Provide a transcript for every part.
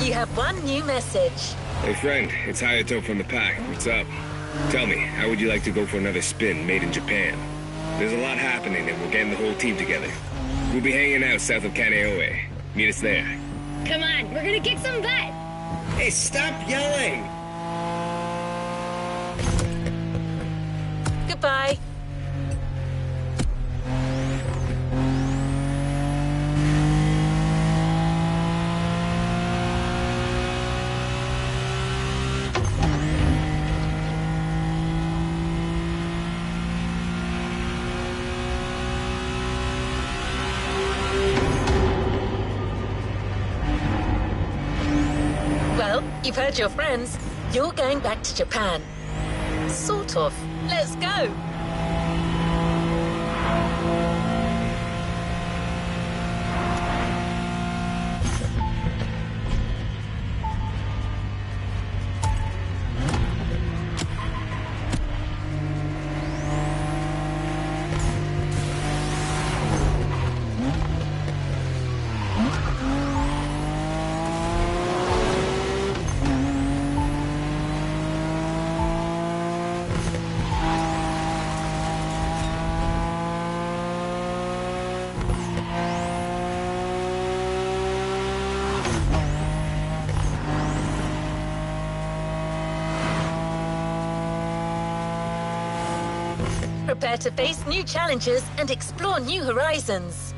You have one new message. Hey friend, it's Hayato from the pack. What's up? Tell me, how would you like to go for another spin made in Japan? There's a lot happening and we're getting the whole team together. We'll be hanging out south of Kaneohe. Meet us there. Come on, we're gonna kick some butt! Hey, stop yelling! Goodbye. Well, you've heard your friends. You're going back to Japan. Sort of. Let's go. Prepare to face new challenges and explore new horizons.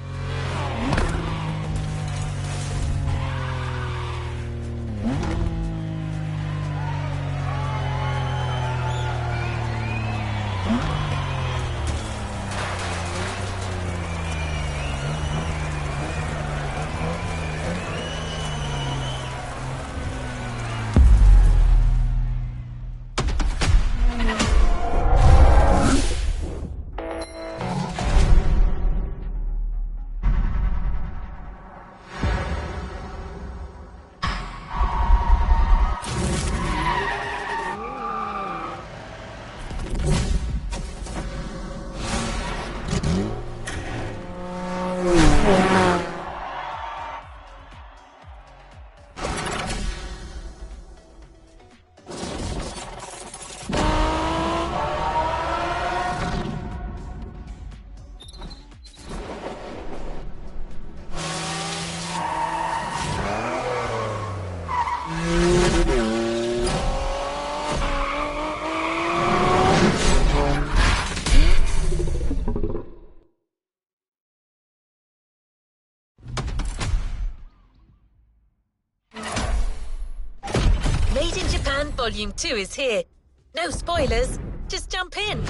Made in Japan Volume 2 is here. No spoilers, just jump in.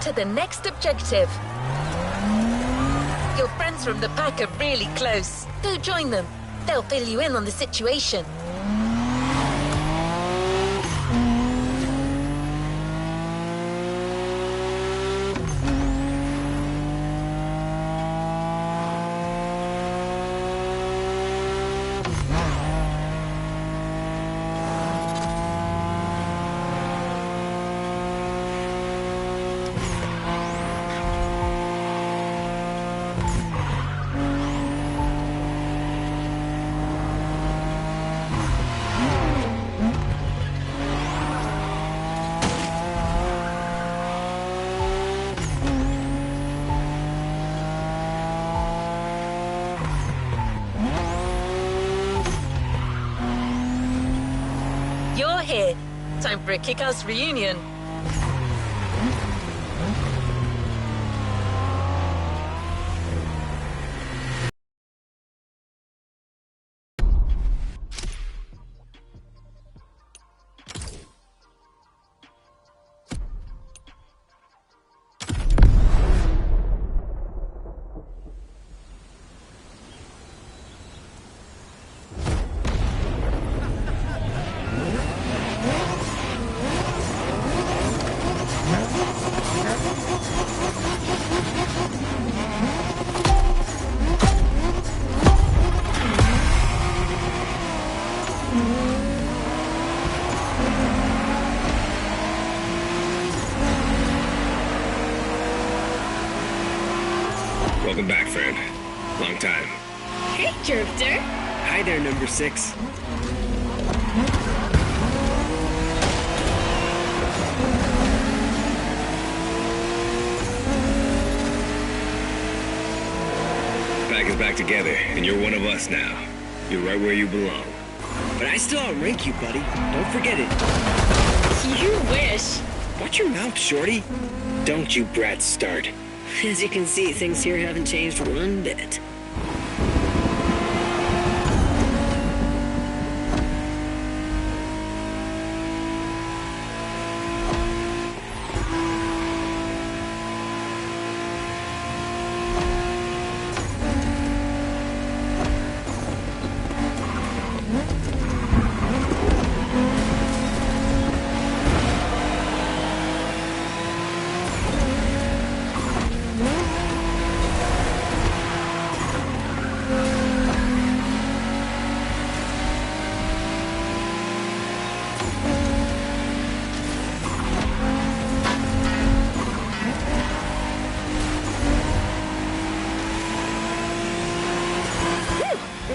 To the next objective. Your friends from the pack are really close. Go join them. They'll fill you in on the situation. You're here. Time for a kick-ass reunion. Welcome back, friend. Long time. Hey, Drifter. Hi there, number 6. Pack is back together, and you're one of us now. You're right where you belong. But I still outrank you, buddy. Don't forget it. You wish. Watch your mouth, shorty. Don't you brats start. As you can see, things here haven't changed one bit.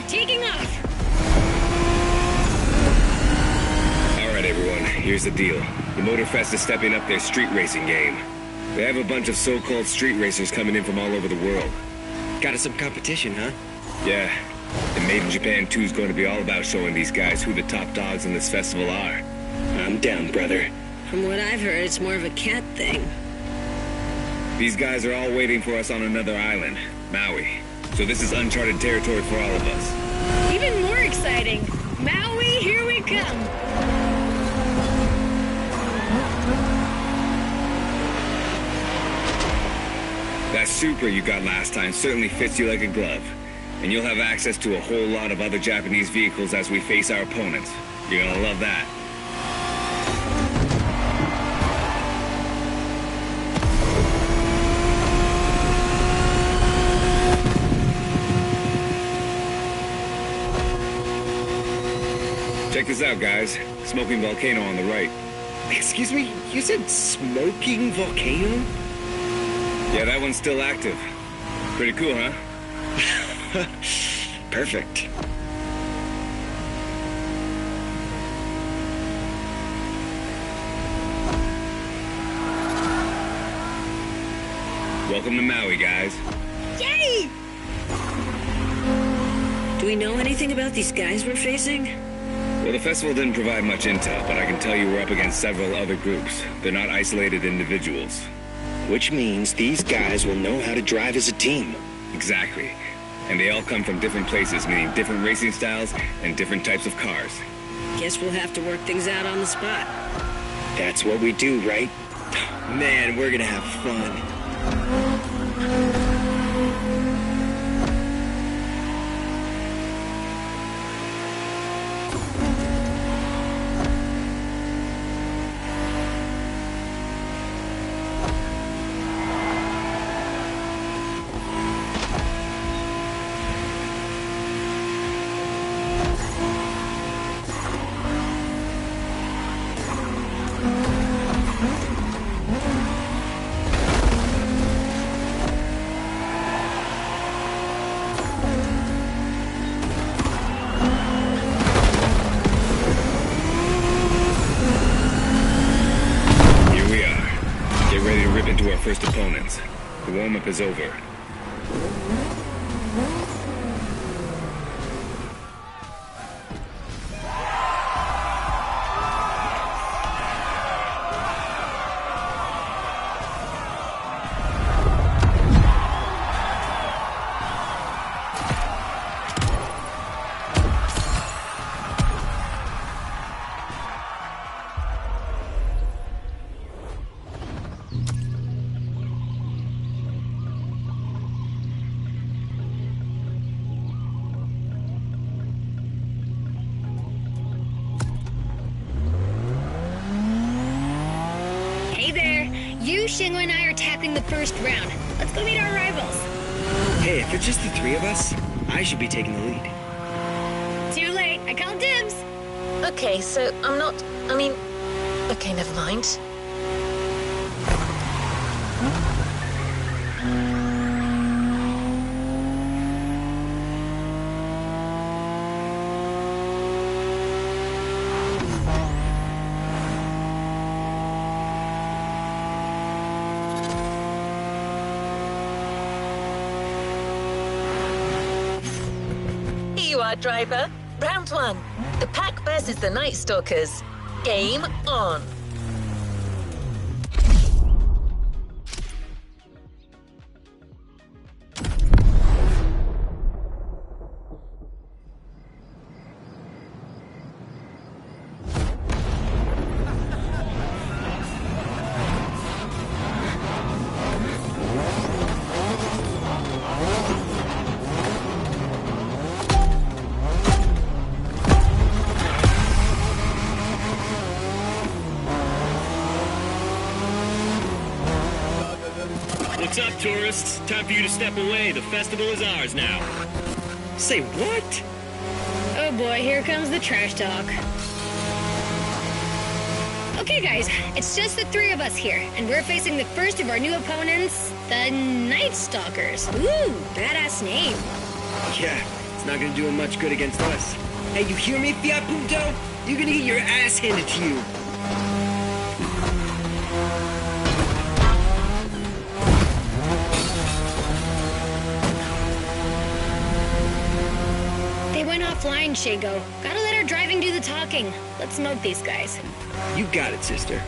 Taking off. Alright, everyone, here's the deal. The Motorfest is stepping up their street racing game. They have a bunch of so-called street racers coming in from all over the world. Got us some competition, huh? Yeah, and Made in Japan 2 is going to be all about showing these guys who the top dogs in this festival are. I'm down, brother. From what I've heard, it's more of a cat thing. These guys are all waiting for us on another island, Maui. So this is uncharted territory for all of us. Even more exciting. Maui, here we come. That Supra you got last time certainly fits you like a glove. And you'll have access to a whole lot of other Japanese vehicles as we face our opponents. You're gonna love that. Check this out, guys. Smoking volcano on the right. Excuse me? You said smoking volcano? Yeah, that one's still active. Pretty cool, huh? Perfect. Welcome to Maui, guys. Yay! Do we know anything about these guys we're facing? Well, the festival didn't provide much intel, but I can tell you we're up against several other groups. They're not isolated individuals. Which means these guys will know how to drive as a team. Exactly. And they all come from different places, meaning different racing styles and different types of cars. Guess we'll have to work things out on the spot. That's what we do, right? Man, we're gonna have fun. Into our first opponents. The warm-up is over. Shingo and I are tackling the first round. Let's go meet our rivals. Hey, if it's just the three of us, I should be taking the lead. Too late. I called dibs. Okay, so okay, never mind. hard driver. Round one. The pack versus the Night Stalkers. Game on. What's up, tourists? Time for you to step away. The festival is ours now. Say what? Oh boy, here comes the trash talk. Okay guys, it's just the three of us here, and we're facing the first of our new opponents, the Night Stalkers. Ooh, badass name. Yeah, it's not gonna do him much good against us. Hey, you hear me, Fiat Punto? You're gonna get your ass handed to you. They went offline, Shago. Gotta let our driving do the talking. Let's smoke these guys. You got it, sister.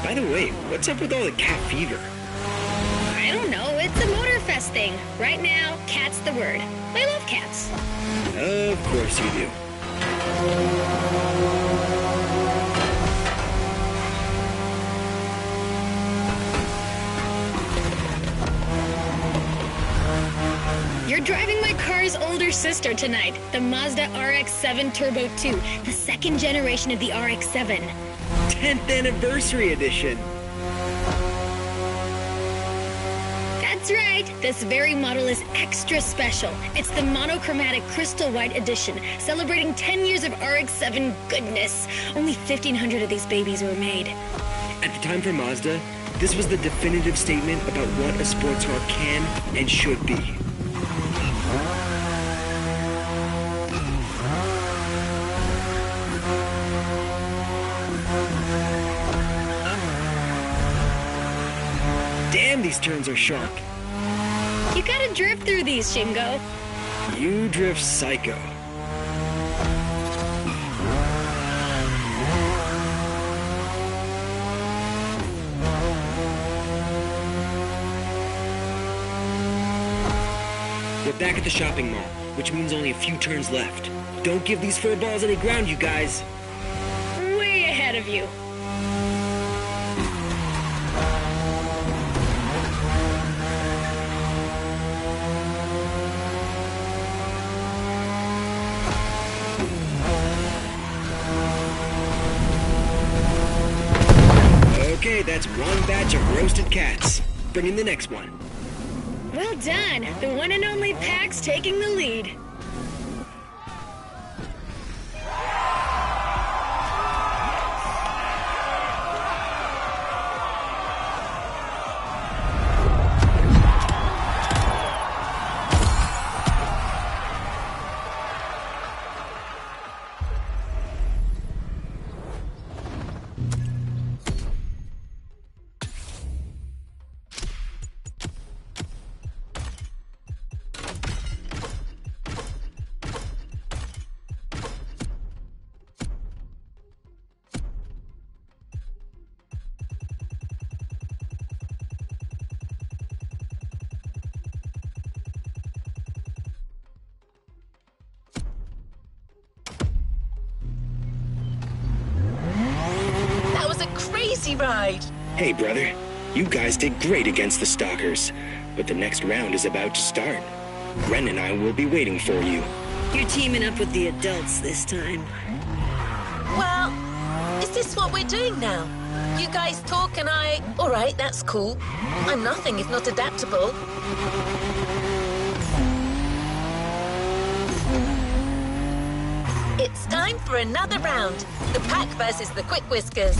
By the way, what's up with all the cat fever? I don't know, it's a Motorfest thing. Right now, cat's the word. I love cats. Of course you do. You're driving my car's older sister tonight, the Mazda RX-7 Turbo 2, the second generation of the RX-7. 10th anniversary edition. That's right, this very model is extra special. It's the monochromatic crystal white edition, celebrating 10 years of RX-7 goodness. Only 1,500 of these babies were made. At the time for Mazda, this was the definitive statement about what a sports car can and should be. Damn, these turns are sharp. You gotta drift through these, Shingo. You drift psycho. We're back at the shopping mall, which means only a few turns left. Don't give these fur balls any ground, you guys. Way ahead of you. Okay, that's one batch of roasted cats. Bring in the next one. Well done. The one and only Pax taking the lead. That was a crazy ride. Hey, brother. You guys did great against the Stalkers, but the next round is about to start. Ren and I will be waiting for you. You're teaming up with the adults this time. Well, it's this what we're doing now? You guys talk and I... All right, that's cool. I'm nothing if not adaptable. It's time for another round. The pack versus the quick whiskers.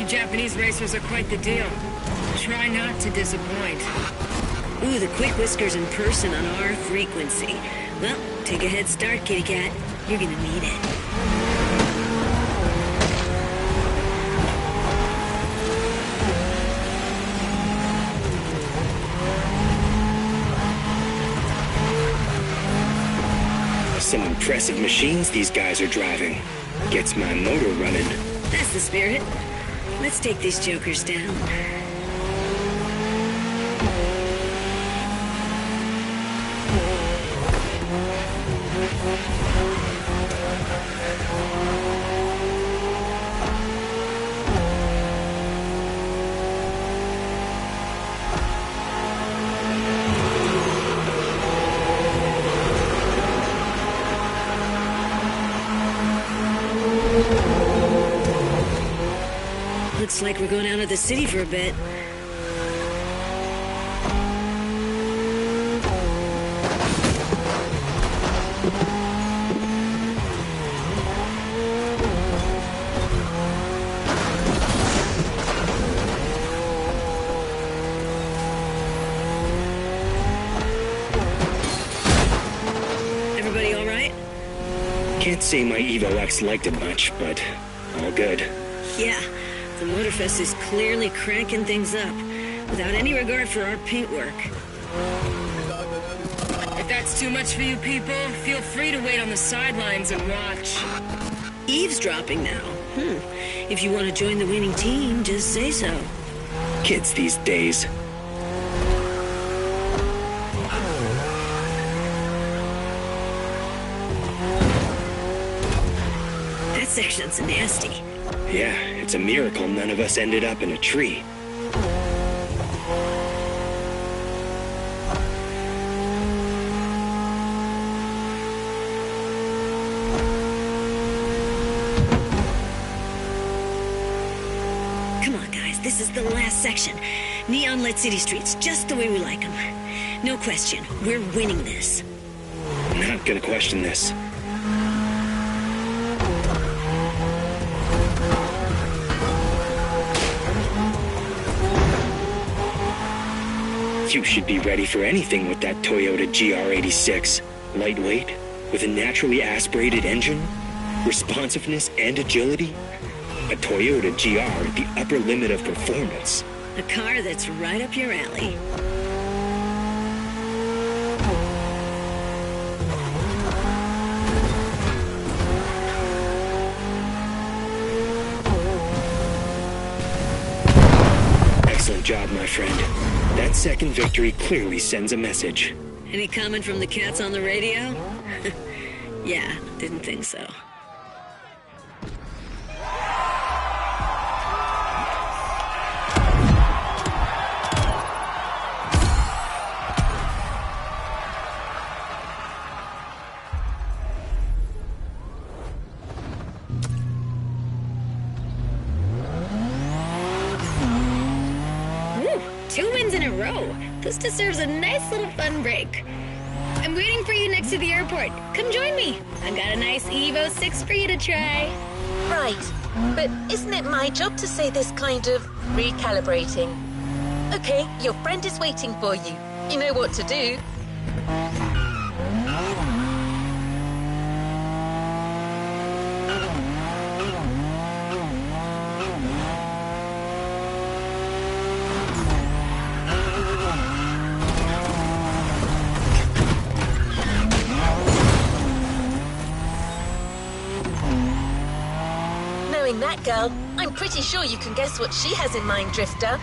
Japanese racers are quite the deal. Try not to disappoint. Ooh, the quick whiskers in person on our frequency. Well, take a head start, kitty cat. You're gonna need it. Some impressive machines these guys are driving. Gets my motor running. That's the spirit. Let's take these jokers down. Looks like we're going out of the city for a bit. Everybody all right? Can't say my Evo X liked it much, but all good. Yeah. The Motorfest is clearly cranking things up, without any regard for our paintwork. If that's too much for you people, feel free to wait on the sidelines and watch. Eavesdropping now? If you want to join the winning team, just say so. Kids these days. That section's nasty. Yeah, it's a miracle none of us ended up in a tree. Come on, guys, this is the last section. Neon-lit city streets, just the way we like them. No question, we're winning this. Not gonna question this. You should be ready for anything with that Toyota GR86. Lightweight, with a naturally aspirated engine, responsiveness and agility. A Toyota GR, the upper limit of performance. A car that's right up your alley. Excellent job, my friend. That second victory clearly sends a message. Any comment from the cats on the radio? Yeah, didn't think so. This deserves a nice little fun break. I'm waiting for you next to the airport. Come join me. I've got a nice Evo 6 for you to try. Right, but isn't it my job to say this kind of recalibrating? Okay, your friend is waiting for you. You know what to do. that girl. I'm pretty sure you can guess what she has in mind, Drifter.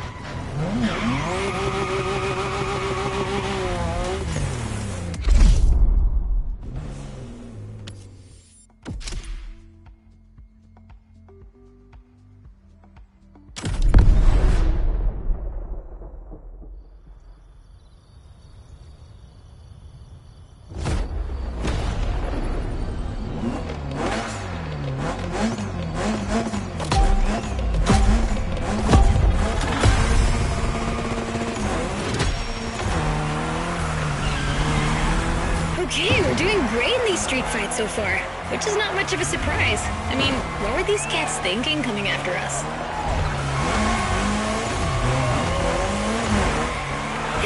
Okay, we're doing great in these street fights so far, which is not much of a surprise. I mean, what were these cats thinking coming after us?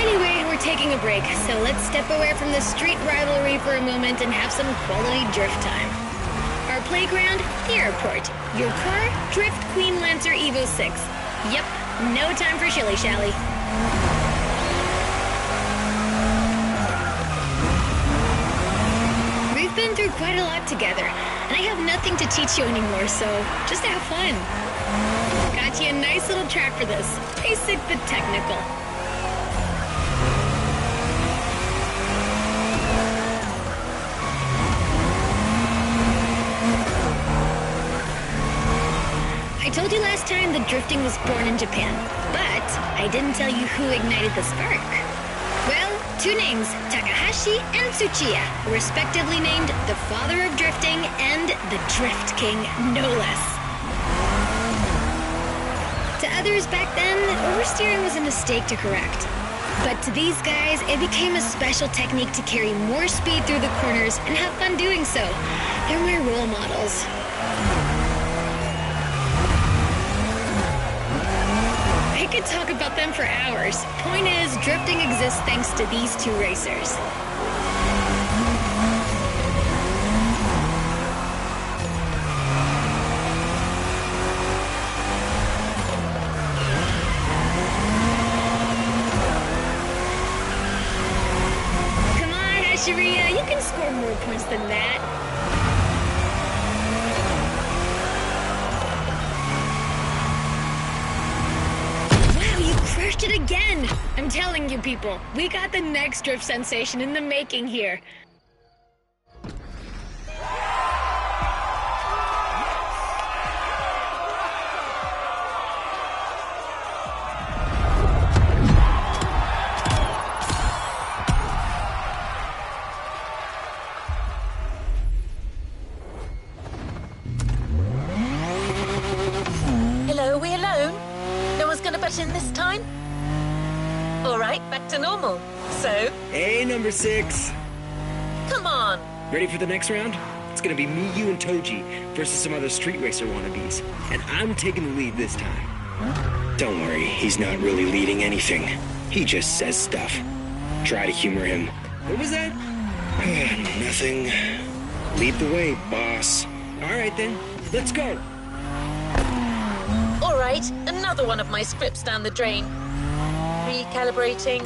Anyway, we're taking a break, so let's step away from the street rivalry for a moment and have some quality drift time. Our playground, the airport. Your car, Drift Queen Lancer Evo 6. Yep, no time for shilly-shally. We've been through quite a lot together, and I have nothing to teach you anymore, so just have fun. Got you a nice little track for this. Basic but technical. I told you last time that drifting was born in Japan, but I didn't tell you who ignited the spark. Well, two names, Takahashi and Tsuchiya, respectively named the father of drifting and the Drift King, no less. To others back then, oversteering was a mistake to correct. But to these guys, it became a special technique to carry more speed through the corners and have fun doing so. They're my role models. I could talk about them for hours. Point is, drifting exists thanks to these two racers. Come on, Asheria, you can score more points than that. Crushed it again! I'm telling you people, we got the next drift sensation in the making here. Hello, are we alone? No one's gonna butt in this time? Alright, back to normal. So, Hey, number 6. come on. Ready for the next round? It's gonna be me, you, and Toji versus some other street racer wannabes. And I'm taking the lead this time. Don't worry, he's not really leading anything. He just says stuff. Try to humor him. What was that? Nothing. Lead the way, boss. Alright then, let's go. Alright, another one of my scripts down the drain. Recalibrating.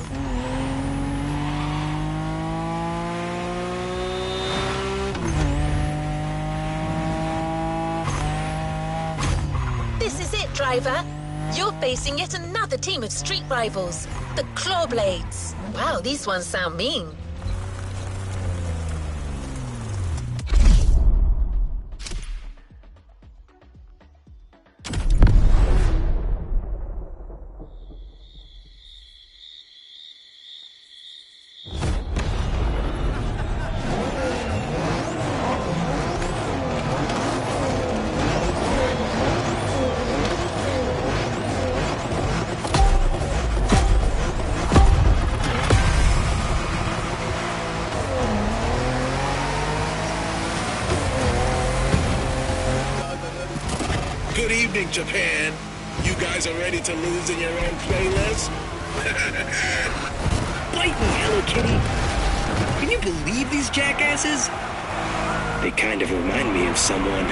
This is it, driver. You're facing yet another team of street rivals, the Clawblades. Wow, these ones sound mean. Good evening, Japan. You guys are ready to lose in your own playlist? Bite me, Hello Kitty. Can you believe these jackasses? They kind of remind me of someone.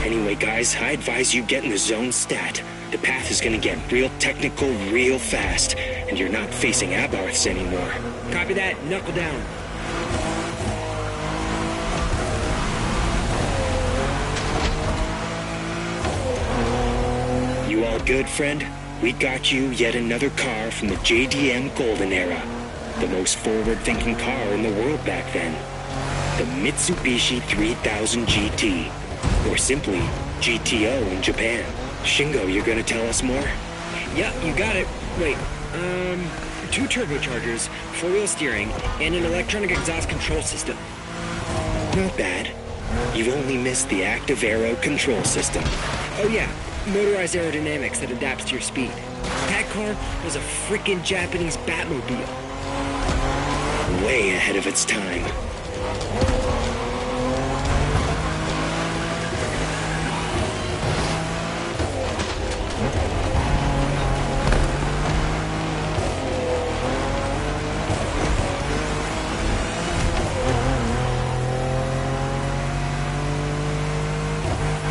Anyway, guys, I advise you get in the zone stat. The path is gonna get real technical real fast, and you're not facing abarths anymore. Copy that. Knuckle down. You all good, friend? We got you yet another car from the JDM Golden Era. The most forward-thinking car in the world back then. The Mitsubishi 3000 GT. Or simply, GTO in Japan. Shingo, you're gonna tell us more? Yeah, you got it. Wait, 2 turbochargers, 4-wheel steering, and an electronic exhaust control system. Not bad. You've only missed the active aero control system. Oh yeah, motorized aerodynamics that adapts to your speed. That car was a freaking Japanese Batmobile. Way ahead of its time.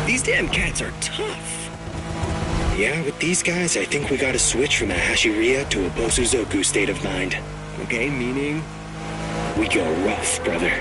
These damn cats are tough. Yeah, with these guys, I think we gotta switch from a Hashiria to a Bosuzoku state of mind. Okay, meaning? We go rough, brother.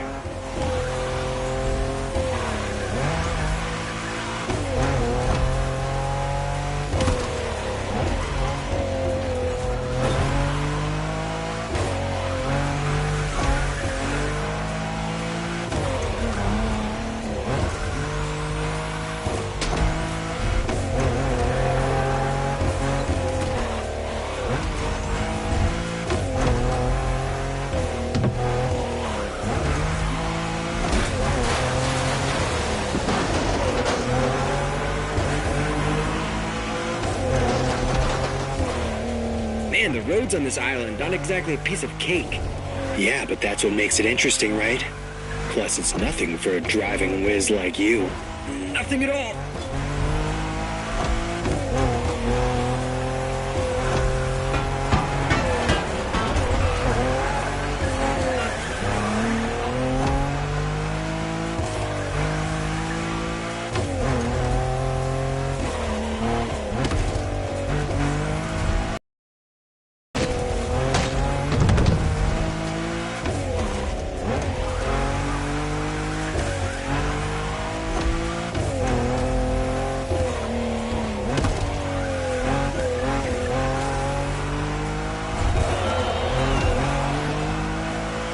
Man, the roads on this island aren't exactly a piece of cake. Yeah, but that's what makes it interesting, right? Plus, it's nothing for a driving whiz like you. Nothing at all.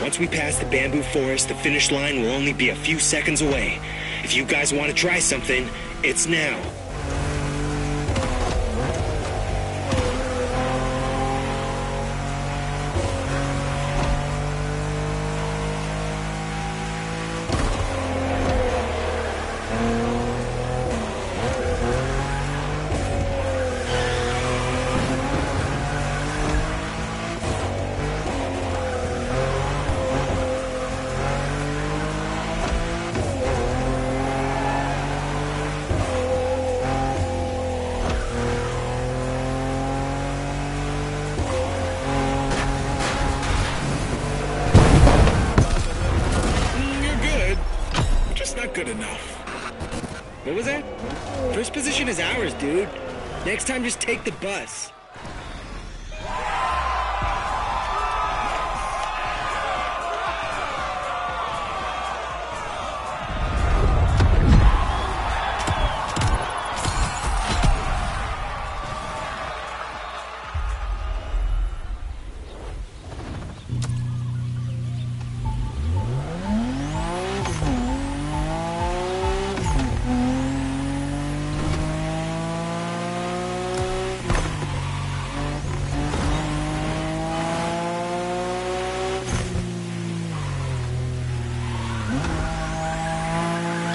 Once we pass the bamboo forest, the finish line will only be a few seconds away. If you guys want to try something, it's now. Good enough. What was that? First position is ours, dude. Next time, just take the bus.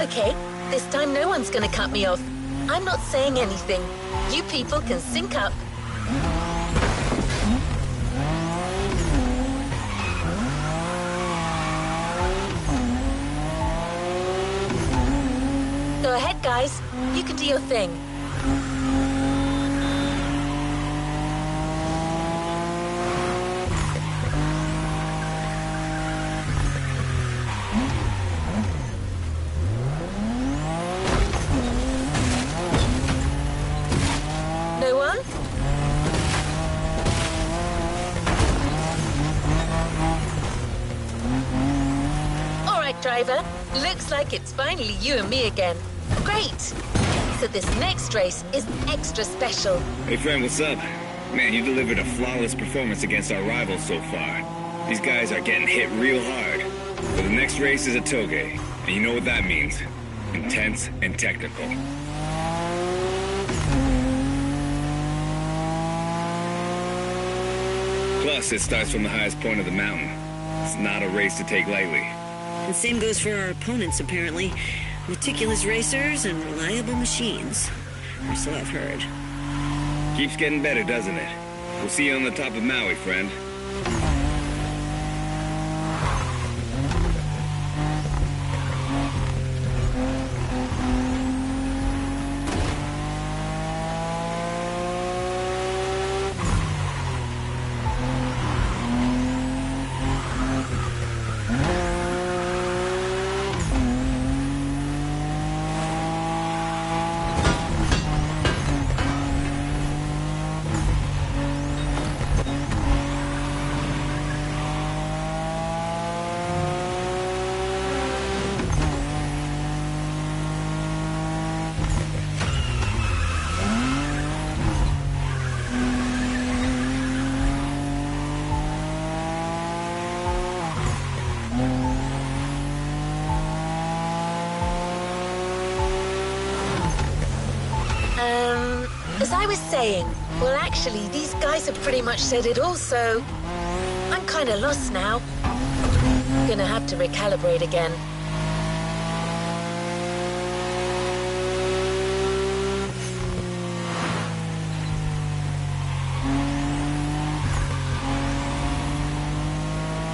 Okay, this time no one's gonna cut me off. I'm not saying anything. You people can sync up. Go ahead, guys. You can do your thing. driver. Looks like it's finally you and me again. Great! So this next race is extra special. Hey friend, what's up? Man, you delivered a flawless performance against our rivals so far. These guys are getting hit real hard. But the next race is a toge, and you know what that means. Intense and technical. Plus, it starts from the highest point of the mountain. It's not a race to take lightly. And same goes for our opponents, apparently. Meticulous racers and reliable machines. Or so I've heard. Keeps getting better, doesn't it? We'll see you on the top of Maui, friend. As I was saying, well, actually, these guys have pretty much said it all, so I'm kind of lost now. Gonna have to recalibrate again.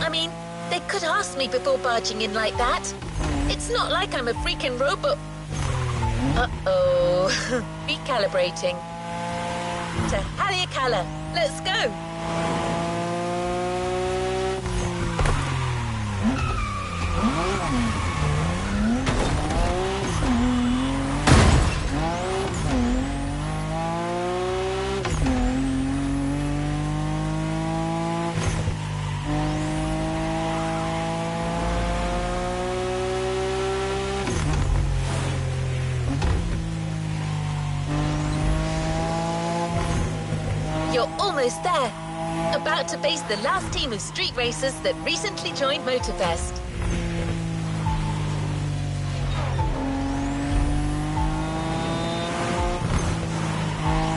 I mean, they could ask me before barging in like that. It's not like I'm a freaking robot. Uh-oh. Recalibrating. To Haleakala. Let's go. You're almost there. About to face the last team of street racers that recently joined Motorfest.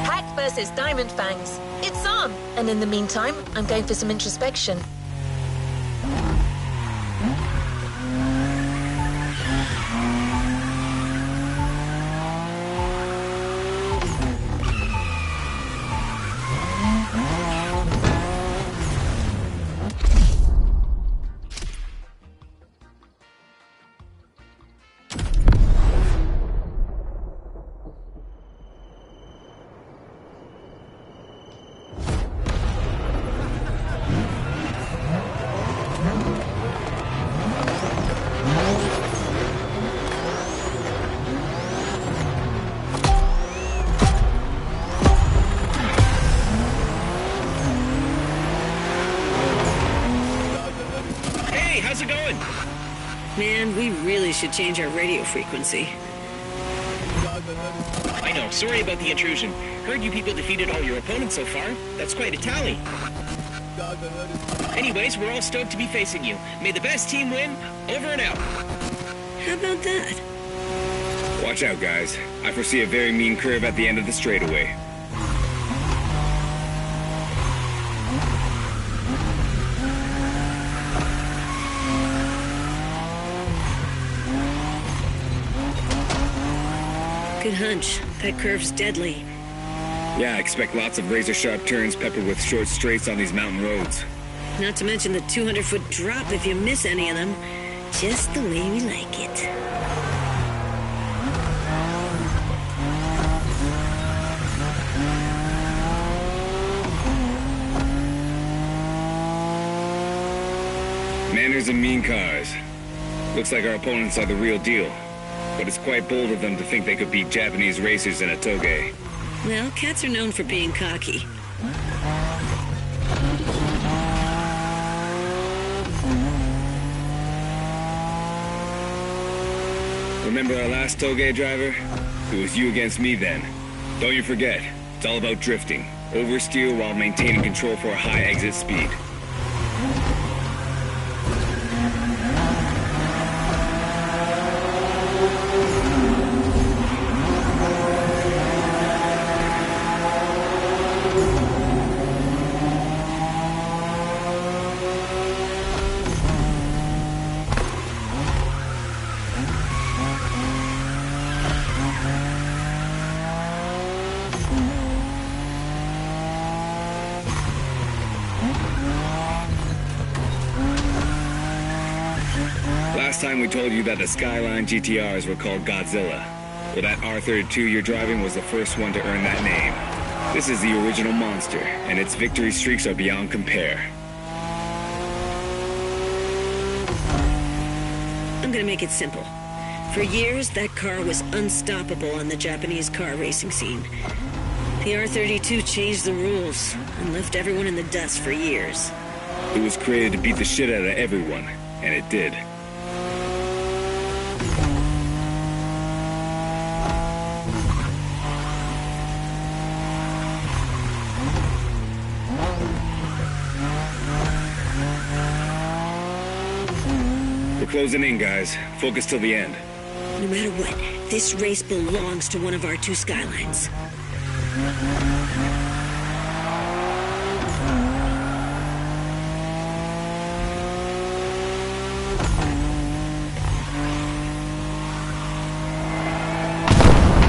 Pack versus Diamond Fangs. It's on! And in the meantime, I'm going for some introspection. How's it going? Man, we really should change our radio frequency. I know, sorry about the intrusion. Heard you people defeated all your opponents so far. That's quite a tally. Anyways, we're all stoked to be facing you. May the best team win. Over and out. How about that? Watch out, guys. I foresee a very mean curve at the end of the straightaway. Good hunch. That curve's deadly. Yeah, I expect lots of razor-sharp turns peppered with short straights on these mountain roads. Not to mention the 200-foot drop if you miss any of them. Just the way we like it. Manners and mean cars. Looks like our opponents are the real deal. But it's quite bold of them to think they could beat Japanese racers in a toge. Well, cats are known for being cocky. Remember our last toge driver? It was you against me then. Don't you forget, it's all about drifting. Oversteer while maintaining control for a high exit speed. Last time we told you that the Skyline GTRs were called Godzilla. Well, that R32 you're driving was the first one to earn that name. This is the original monster, and its victory streaks are beyond compare. I'm gonna make it simple. For years, that car was unstoppable on the Japanese car racing scene. The R32 changed the rules and left everyone in the dust for years. It was created to beat the shit out of everyone, and it did. We're closing in, guys. Focus till the end. No matter what, this race belongs to one of our two Skylines.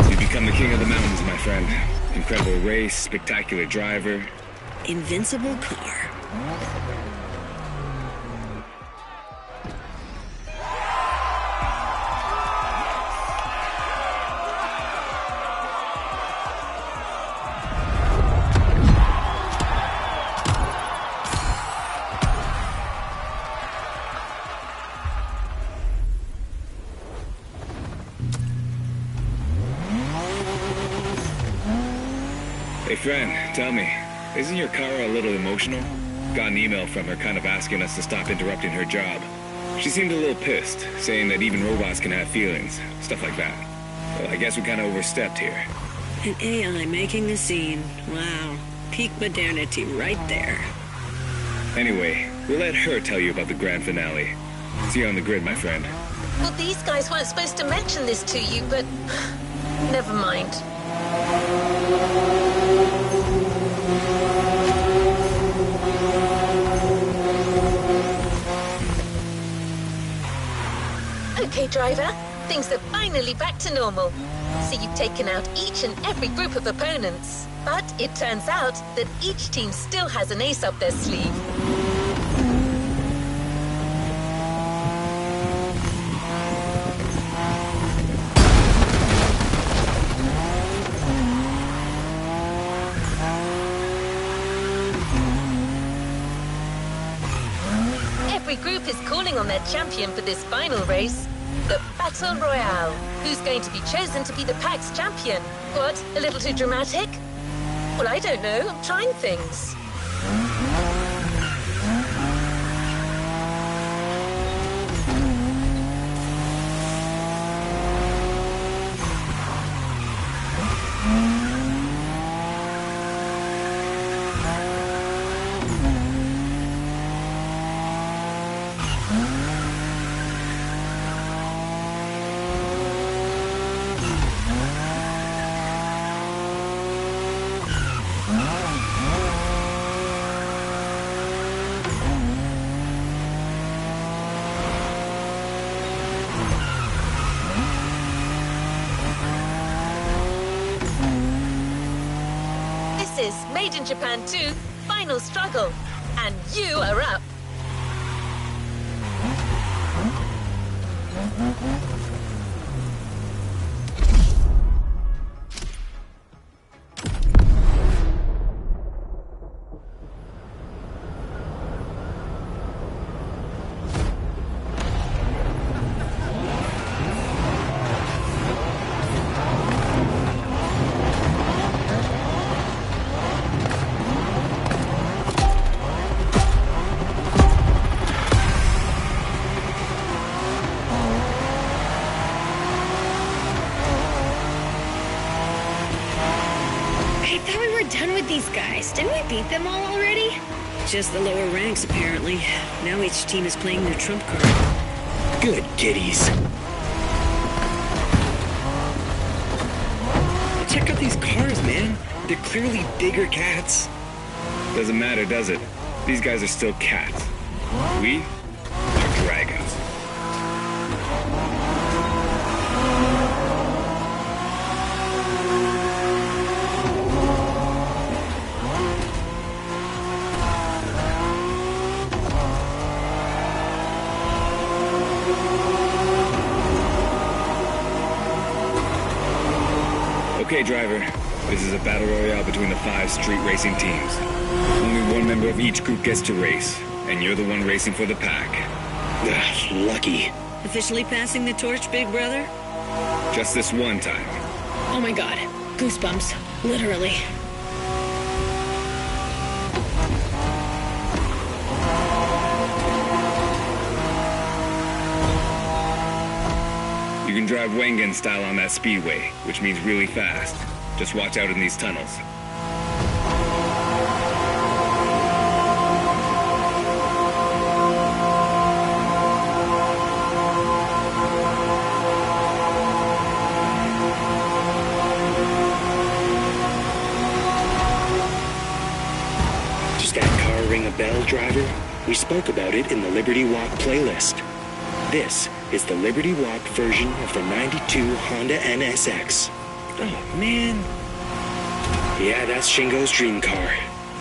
You become the king of the mountains, my friend. Incredible race, spectacular driver. Invincible car. Hey friend, tell me, isn't your Kara a little emotional? Got an email from her kind of asking us to stop interrupting her job. She seemed a little pissed, saying that even robots can have feelings, stuff like that. Well, I guess we kind of overstepped here. An AI making the scene. Wow. Peak modernity right there. Anyway, we'll let her tell you about the grand finale. See you on the grid, my friend. Well, these guys weren't supposed to mention this to you, but never mind. Okay, driver. Things are finally back to normal. So you've taken out each and every group of opponents. But it turns out that each team still has an ace up their sleeve. Every group is calling on their champion for this final race, the Battle Royale. Who's going to be chosen to be the PAX champion? What, a little too dramatic? Well, I don't know, I'm trying things. This is Made in Japan 2, Final Struggle, and you are up. done with these guys? Didn't we beat them all already? Just the lower ranks, apparently. Now each team is playing their trump card. Good kiddies. Check out these cars, man. They're clearly bigger cats. Doesn't matter, does it? These guys are still cats. We are dragons. Okay, driver. This is a battle royale between the 5 street racing teams. Only one member of each group gets to race, and you're the one racing for the pack. Ugh, lucky. Officially passing the torch, big brother? Just this one time. Oh my god. Goosebumps. Literally. You can drive Wengen style on that speedway, which means really fast. Just watch out in these tunnels. Does that car ring a bell, driver? We spoke about it in the Liberty Walk playlist. This is the Liberty Walk version of the 92 Honda NSX. Oh, man. Yeah, that's Shingo's dream car.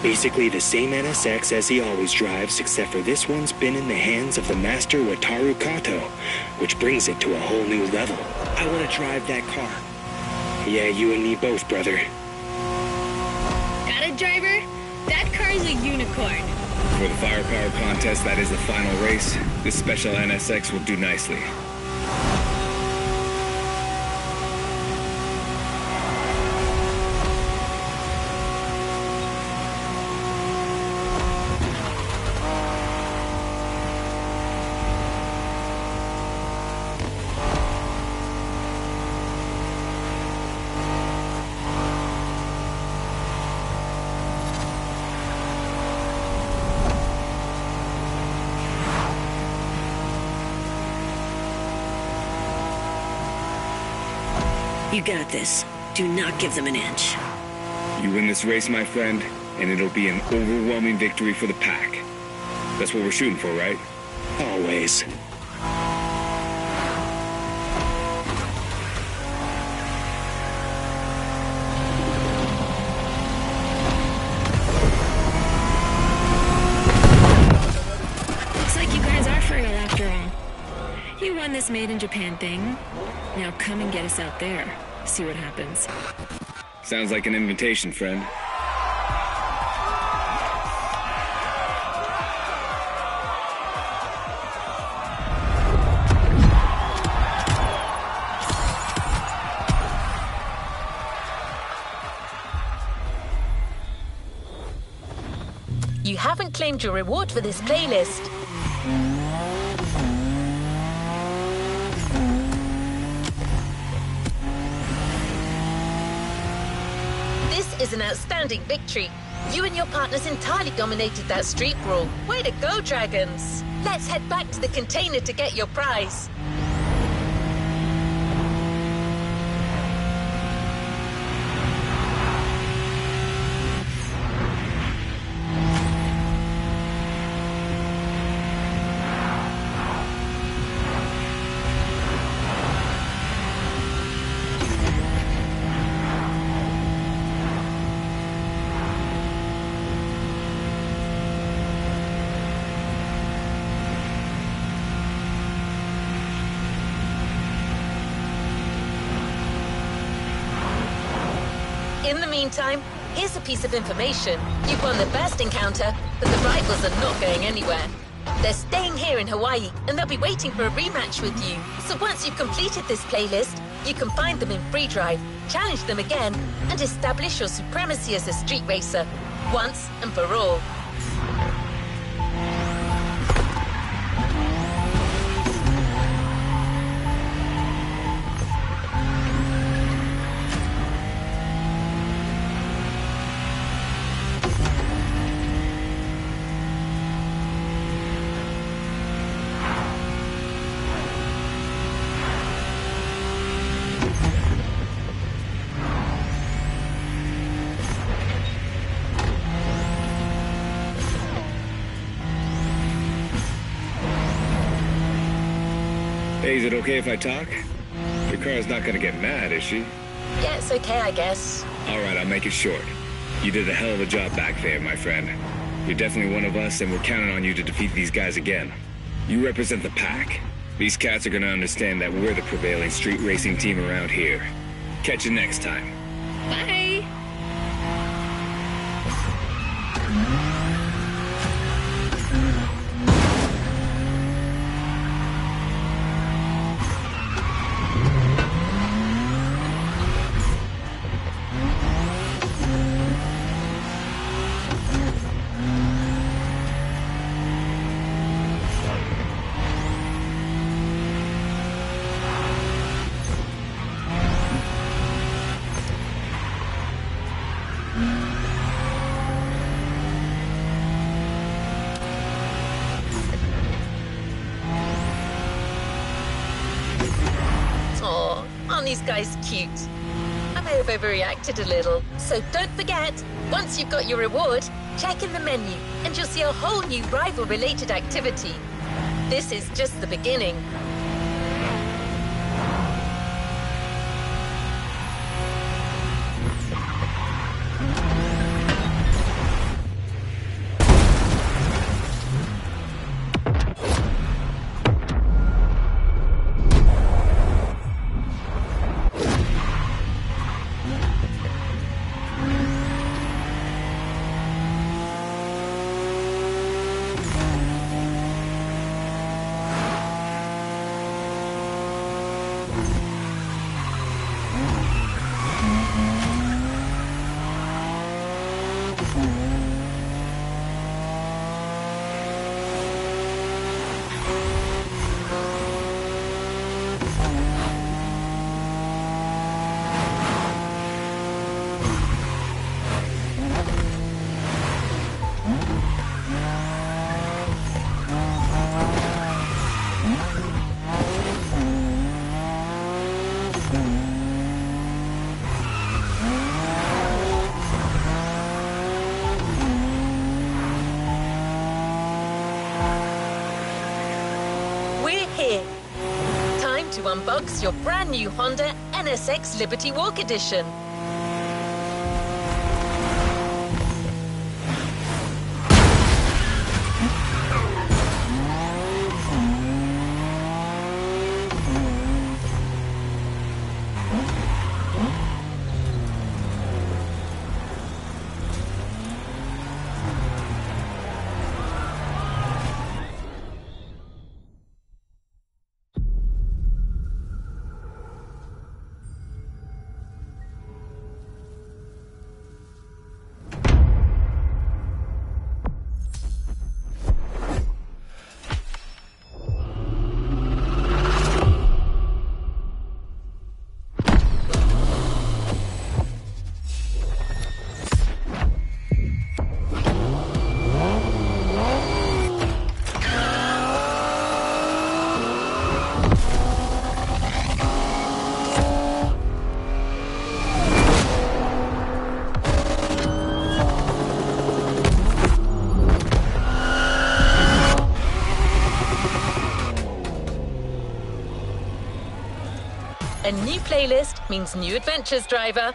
Basically the same NSX as he always drives, except for this one's been in the hands of the master Wataru Kato, which brings it to a whole new level. I want to drive that car. Yeah, you and me both, brother. Got it, driver? That car's a unicorn. For the firepower contest that is the final race, this special NSX will do nicely. You got this. Do not give them an inch. You win this race, my friend, and it'll be an overwhelming victory for the pack. That's what we're shooting for, right? Always. Looks like you guys are for real after all. You won this Made in Japan thing. Now come and get us out there. See what happens. Sounds like an invitation, friend. You haven't claimed your reward for this playlist. This is an outstanding victory. You and your partners entirely dominated that street brawl. Way to go, Dragons! Let's head back to the container to get your prize. In the meantime, here's a piece of information. You've won the best encounter, but the rivals are not going anywhere. They're staying here in Hawaii, and they'll be waiting for a rematch with you. So once you've completed this playlist, you can find them in free drive, challenge them again, and establish your supremacy as a street racer, once and for all. Hey, is it okay if I talk? Your car's not gonna get mad, is she? Yeah, it's okay, I guess. Alright, I'll make it short. You did a hell of a job back there, my friend. You're definitely one of us, and we're counting on you to defeat these guys again. You represent the pack. These cats are gonna understand that we're the prevailing street racing team around here. Catch you next time. Bye. Aw, aren't these guys cute? I may have overreacted a little, so don't forget, once you've got your reward, check in the menu and you'll see a whole new rival-related activity. This is just the beginning. To unbox your brand new Honda NSX Liberty Walk Edition. A new playlist means new adventures, driver.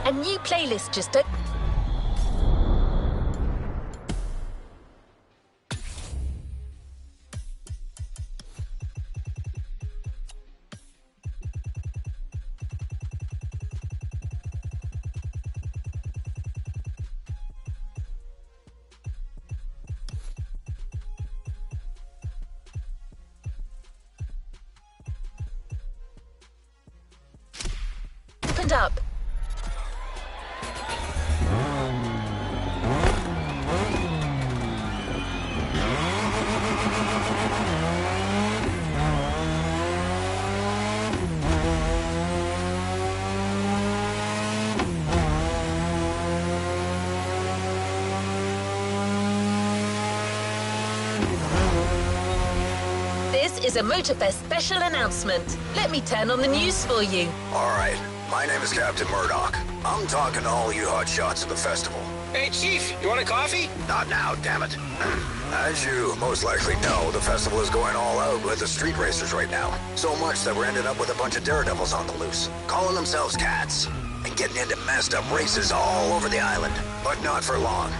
A new playlist just opened up. This Here's a Motorfest special announcement. Let me turn on the news for you. All right. My name is Captain Murdoch. I'm talking to all you hotshots of the festival. Hey, Chief, you want a coffee? Not now, damn it. As you most likely know, the festival is going all out with the street racers right now. So much that we're ending up with a bunch of daredevils on the loose, calling themselves cats, and getting into messed up races all over the island. But not for long.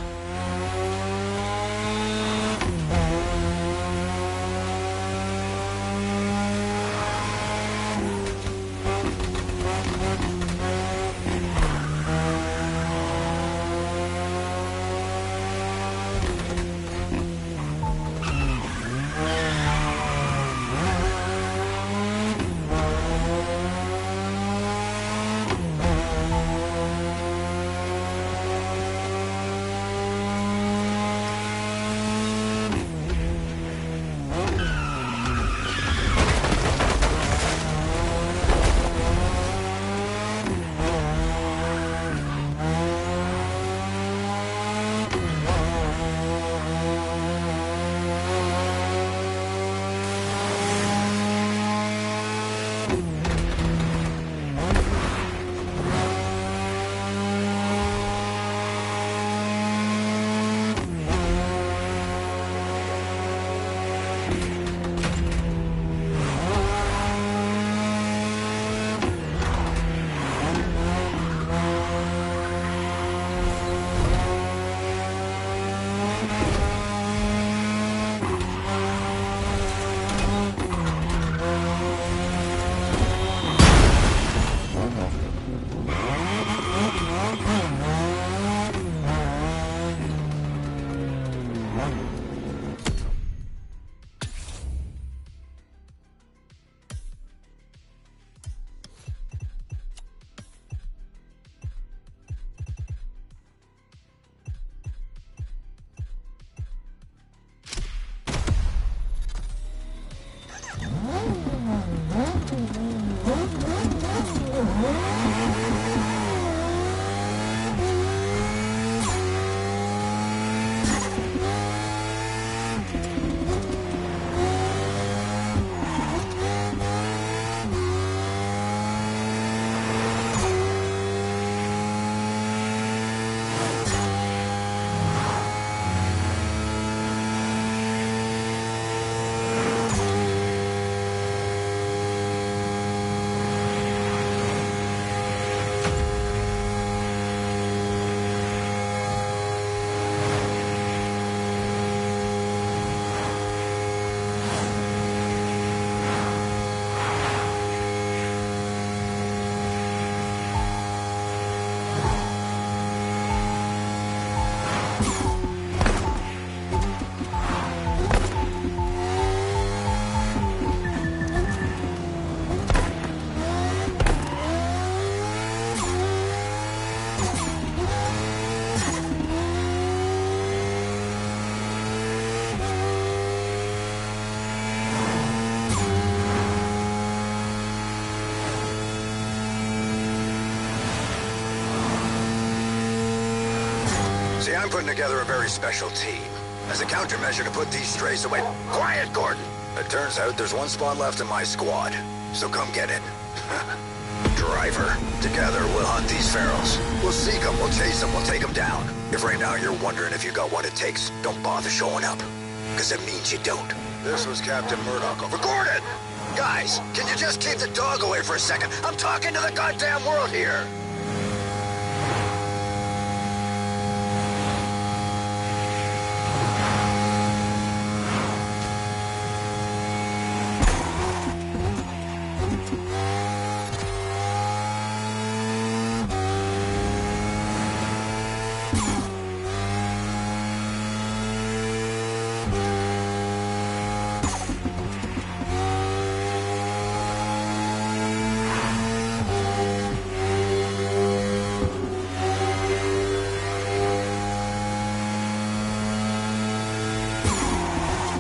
See, I'm putting together a very special team. As a countermeasure to put these strays away. Quiet, Gordon! It turns out there's one spot left in my squad. So come get in. Driver, together we'll hunt these ferals. We'll seek them, we'll chase them, we'll take them down. If right now you're wondering if you got what it takes, don't bother showing up. Because it means you don't. This was Captain Murdoch over. Gordon! Guys, can you just keep the dog away for a second? I'm talking to the goddamn world here!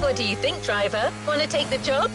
What do you think, driver? Want to take the job?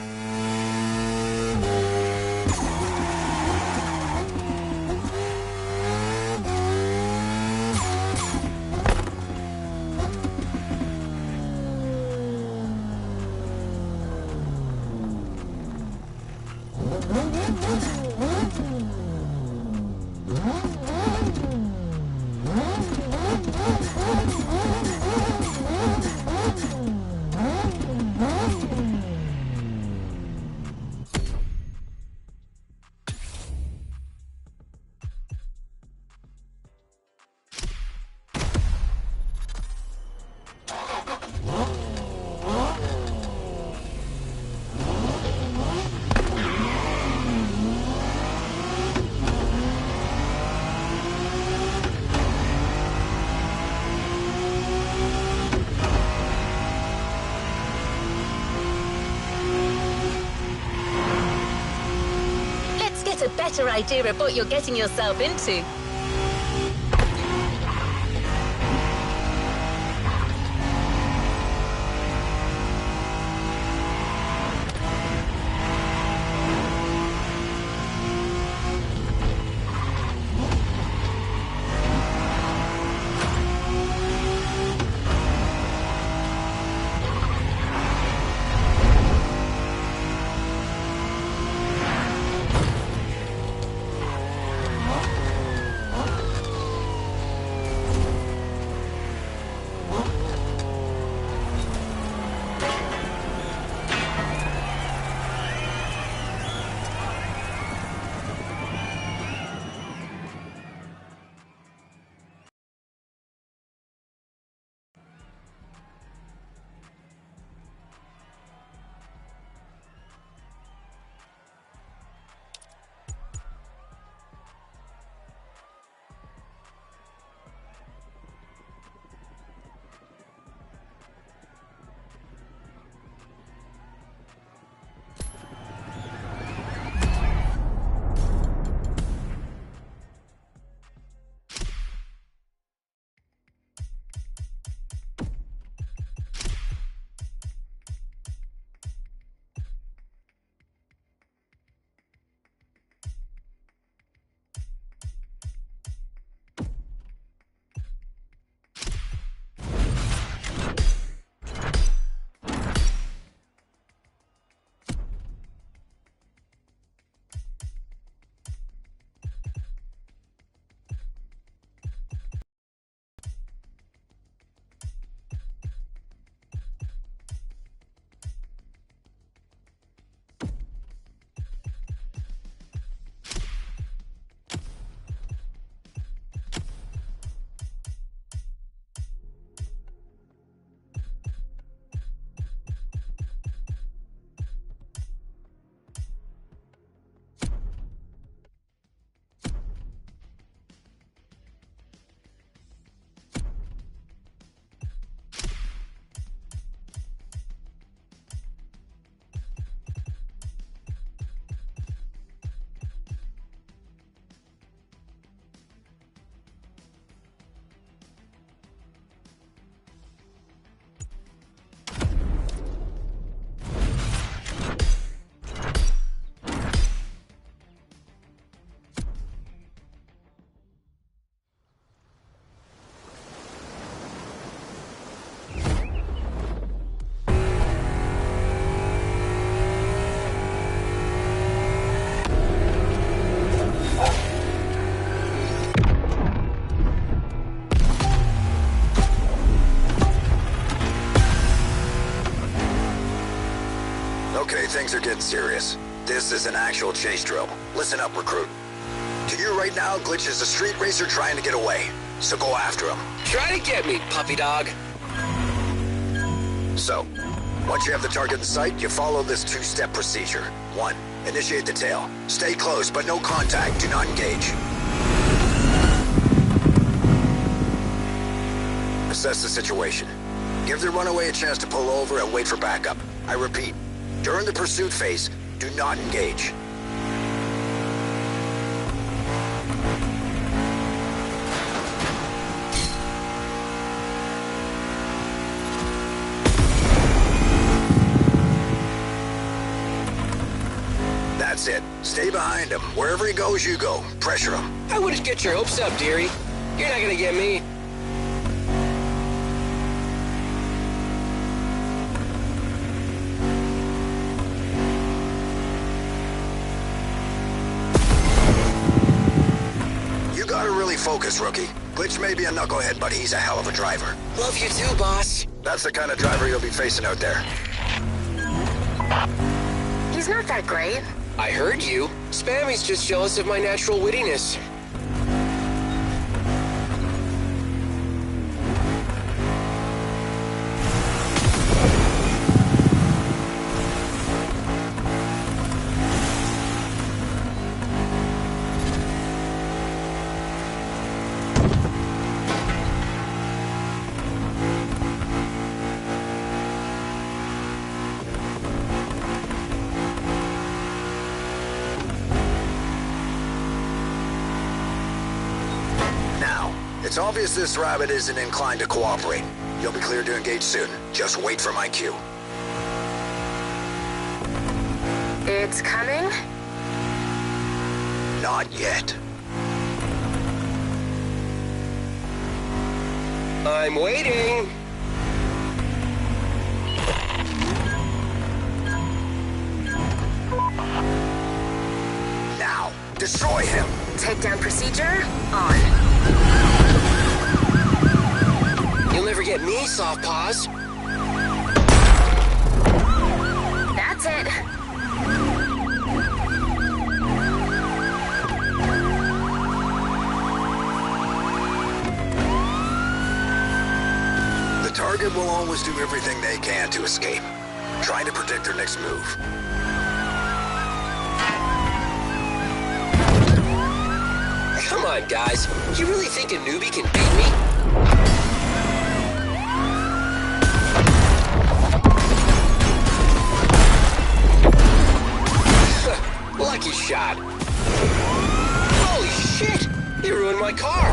better idea of what you're getting yourself into. Okay, things are getting serious. This is an actual chase drill. Listen up, recruit. To you right now, Glitch is a street racer trying to get away. So go after him. Try to get me, puppy dog. So, once you have the target in sight, you follow this two-step procedure. 1. Initiate the tail. Stay close, but no contact. Do not engage. Assess the situation. Give the runaway a chance to pull over and wait for backup. I repeat, during the pursuit phase, do not engage. That's it. Stay behind him. Wherever he goes, you go. Pressure him. I wouldn't get your hopes up, dearie. You're not gonna get me. You gotta really focus, rookie. Glitch may be a knucklehead, but he's a hell of a driver. Love you too, boss. That's the kind of driver you'll be facing out there. He's not that great. I heard you. Spammy's just jealous of my natural wittiness. It's obvious this rabbit isn't inclined to cooperate. You'll be cleared to engage soon. Just wait for my cue. It's coming? Not yet. I'm waiting! Now, destroy him! Takedown procedure on. You'll never get me, soft paws. That's it. The target will always do everything they can to escape, trying to predict their next move. Come on, guys. You really think a newbie can beat me? Lucky shot. Holy shit! You ruined my car.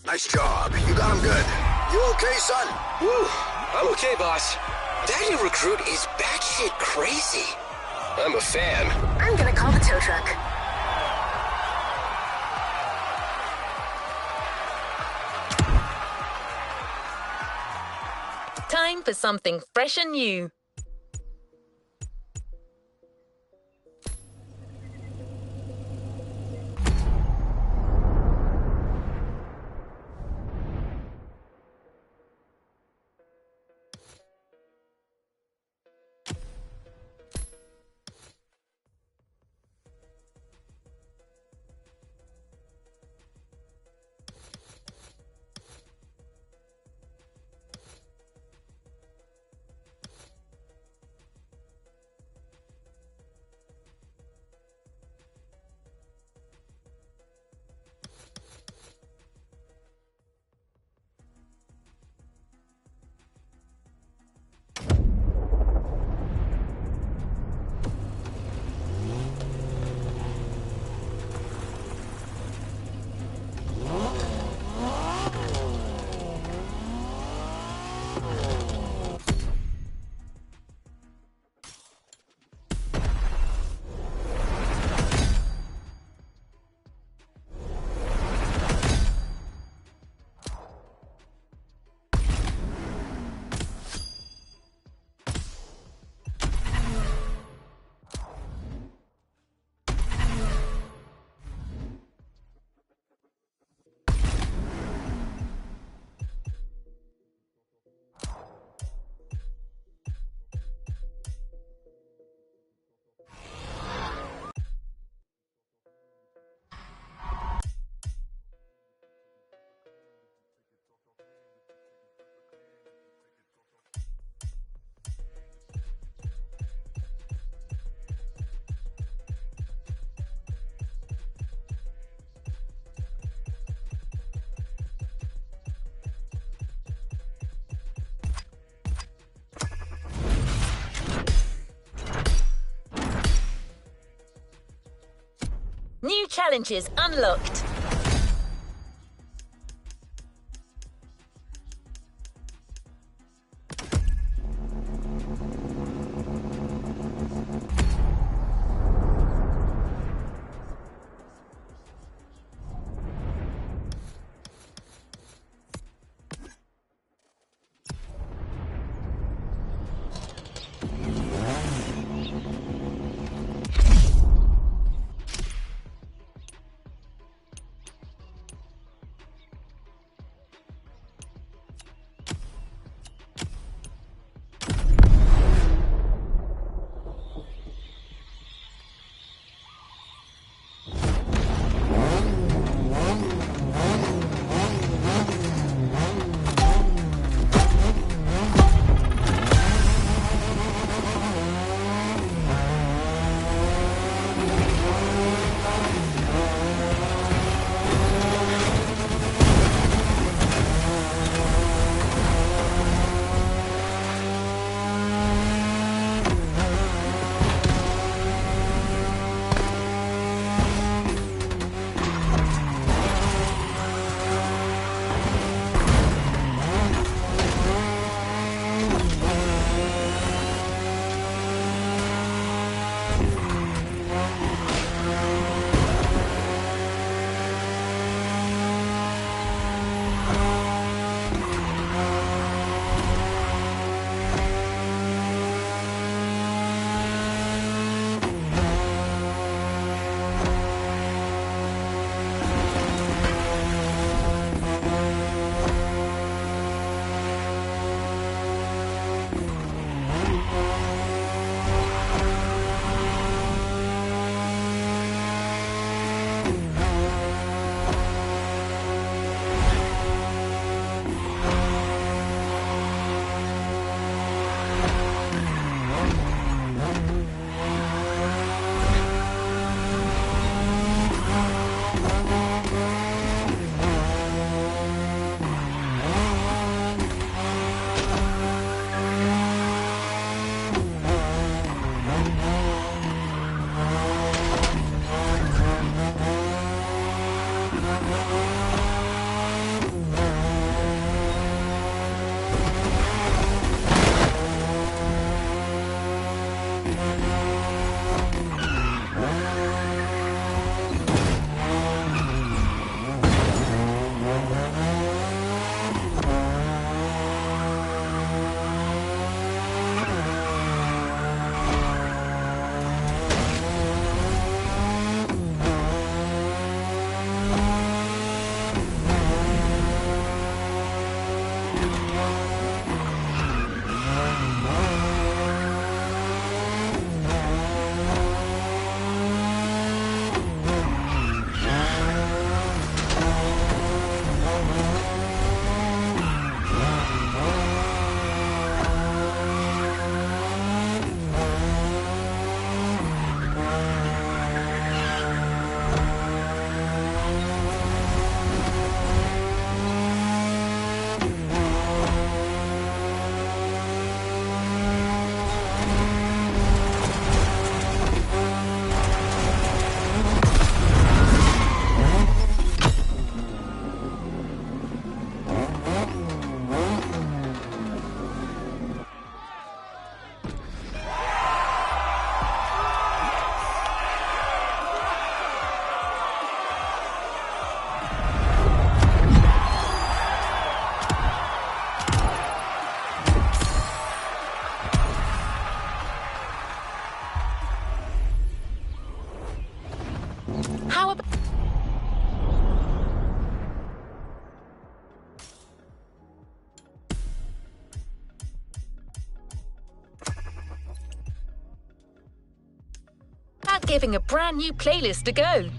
Nice job. You got him good. You okay, son? Woo! I'm okay, boss. That new recruit is batshit crazy. I'm a fan. I'm gonna call the tow truck. Time for something fresh and new. New challenges unlocked. giving a brand new playlist a go.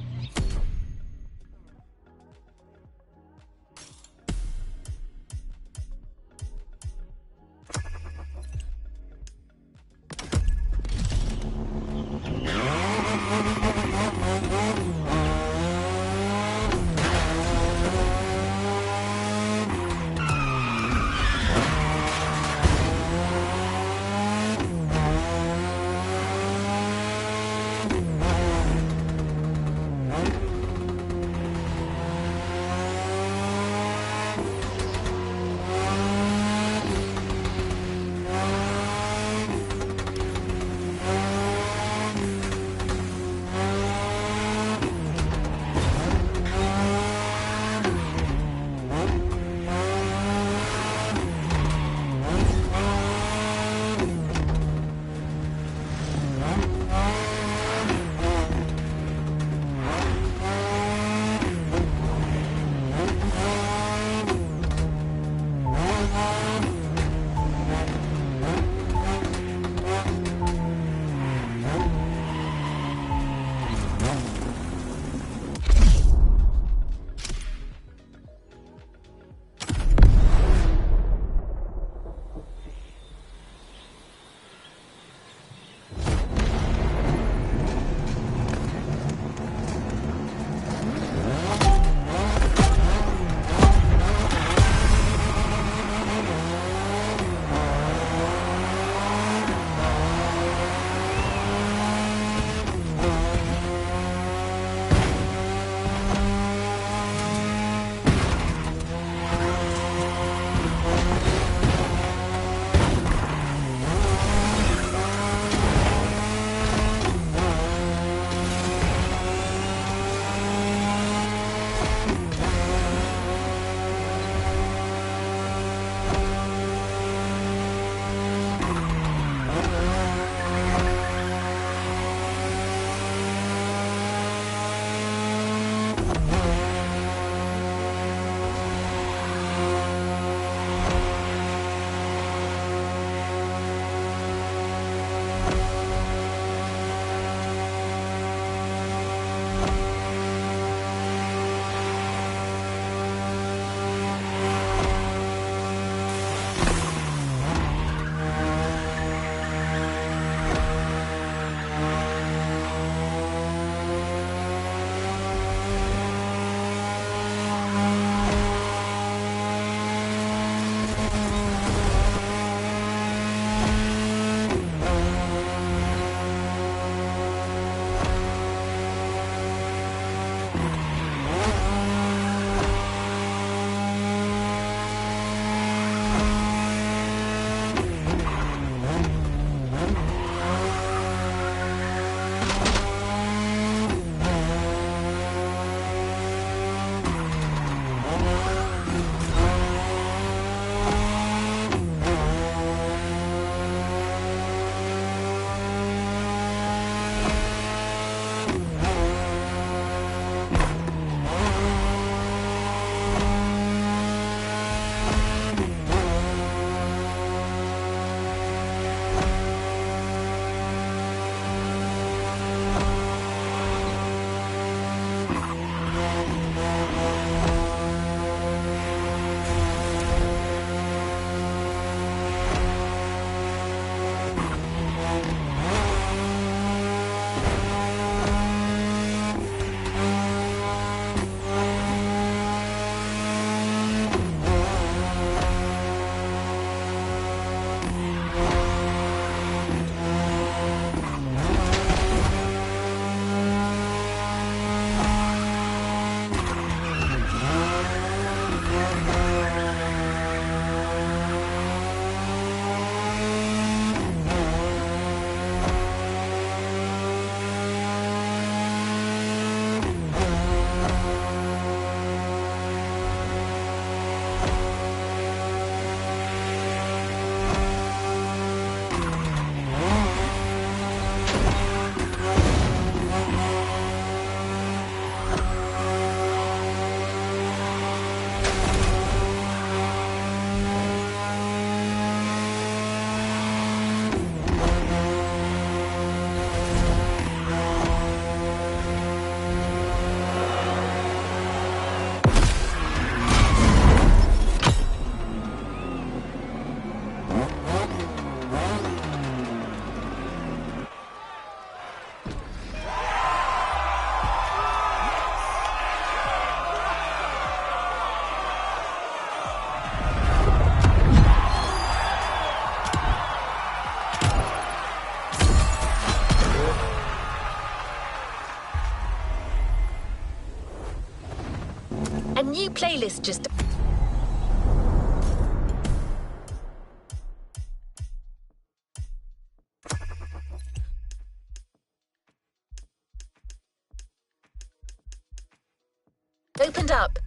list just... opened up.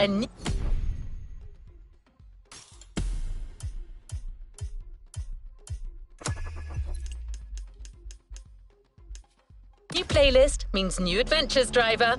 A new playlist means new adventures, driver.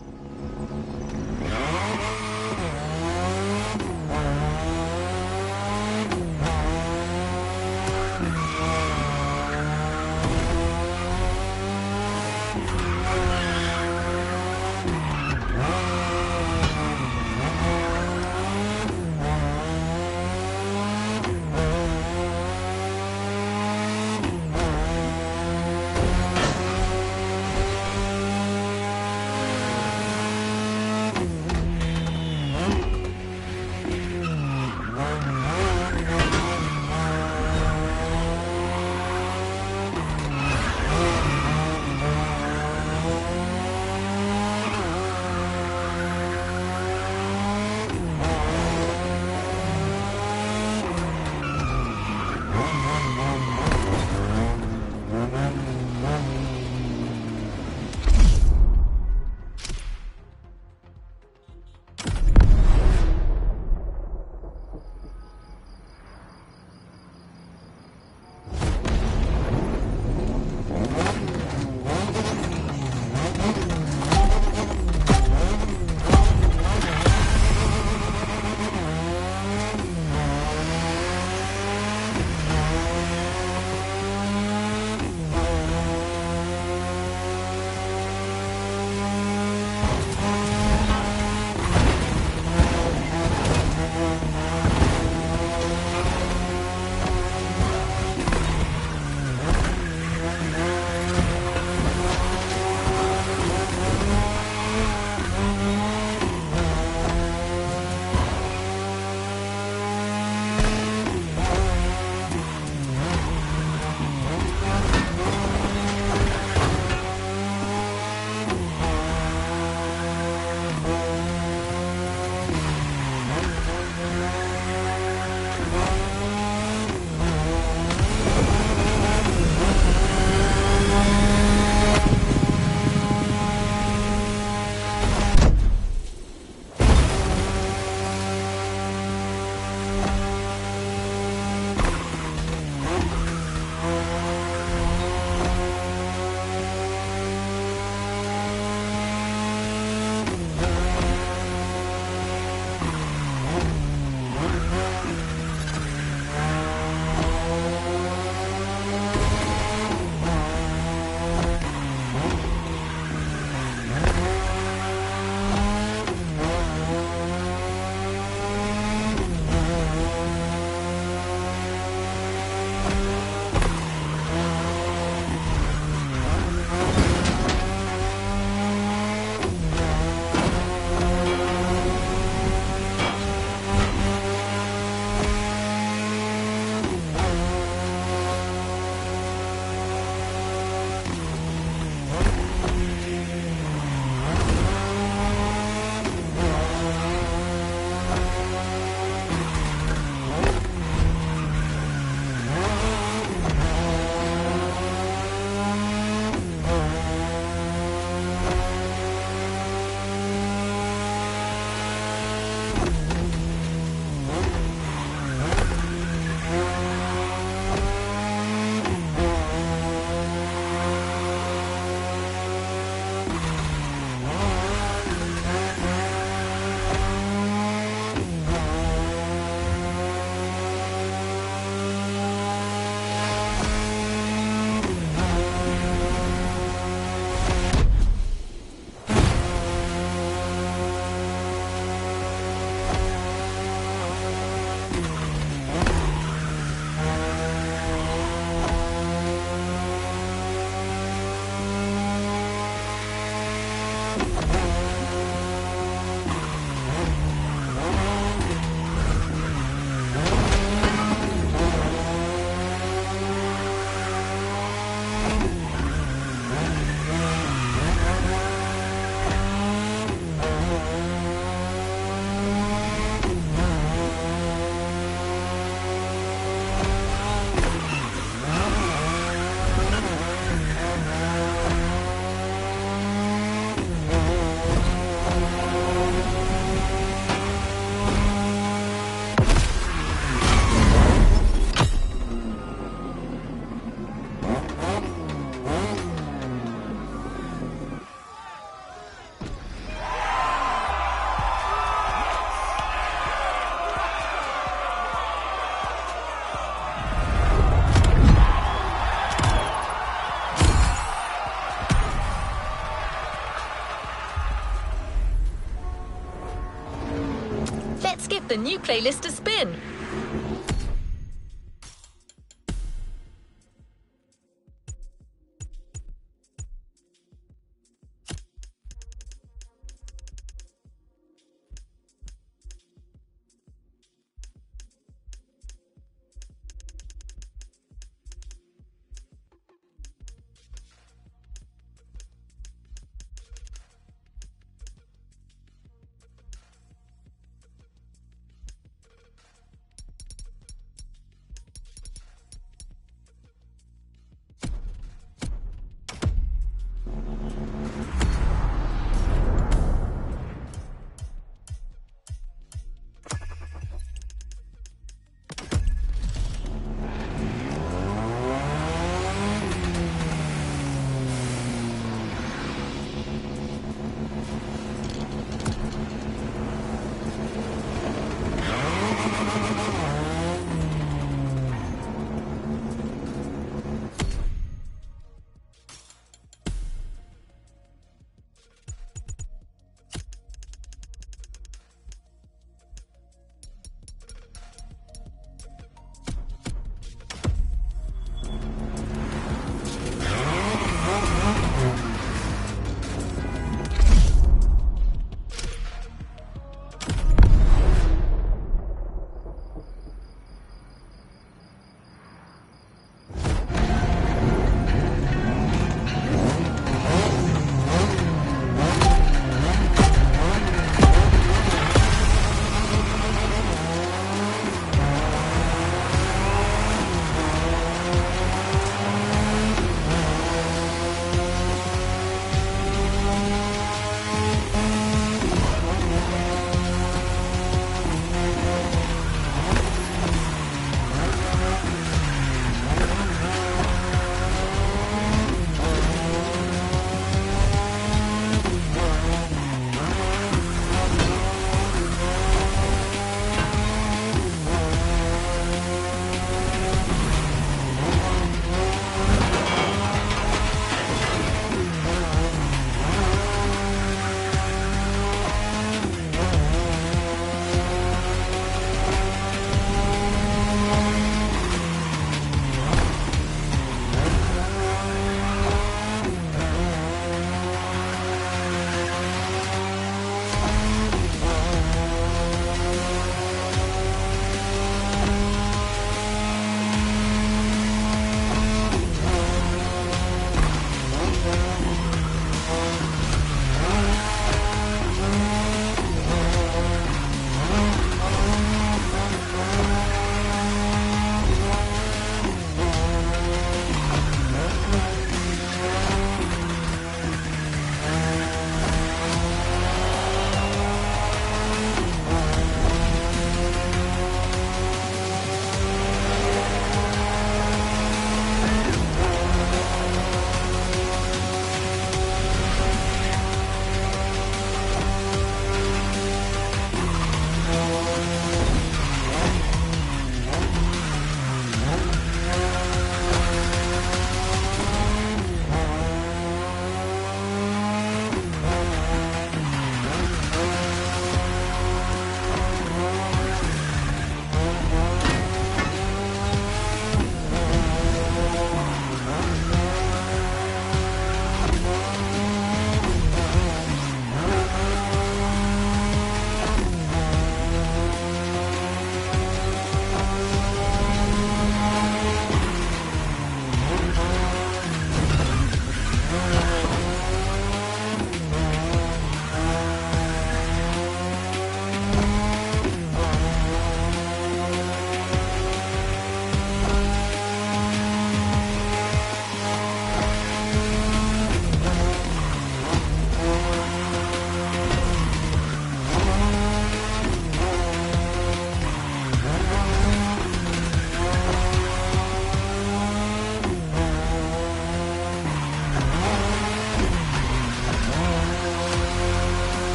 the new playlist to spin.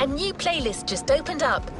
A new playlist just opened up.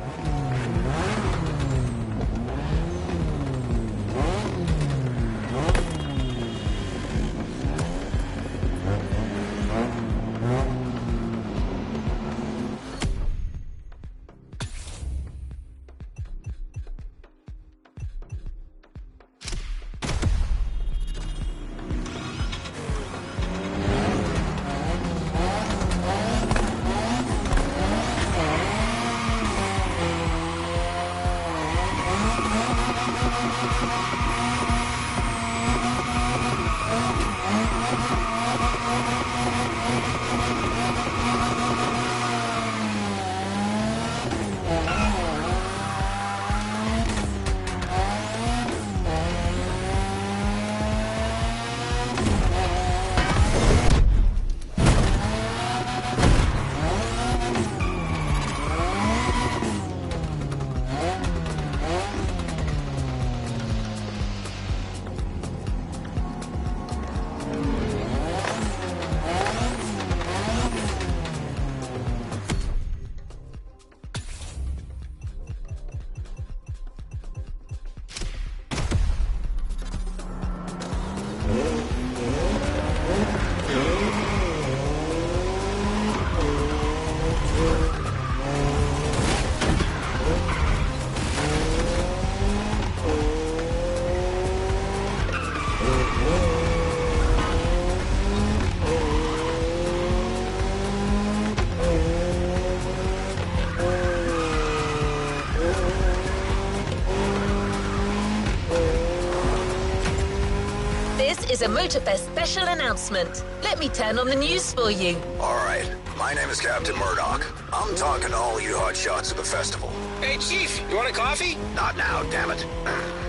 Is a Motorfest special announcement. Let me turn on the news for you. All right. My name is Captain Murdoch. I'm talking to all you hotshots at the festival. Hey, Chief, you want a coffee? Not now, damn it.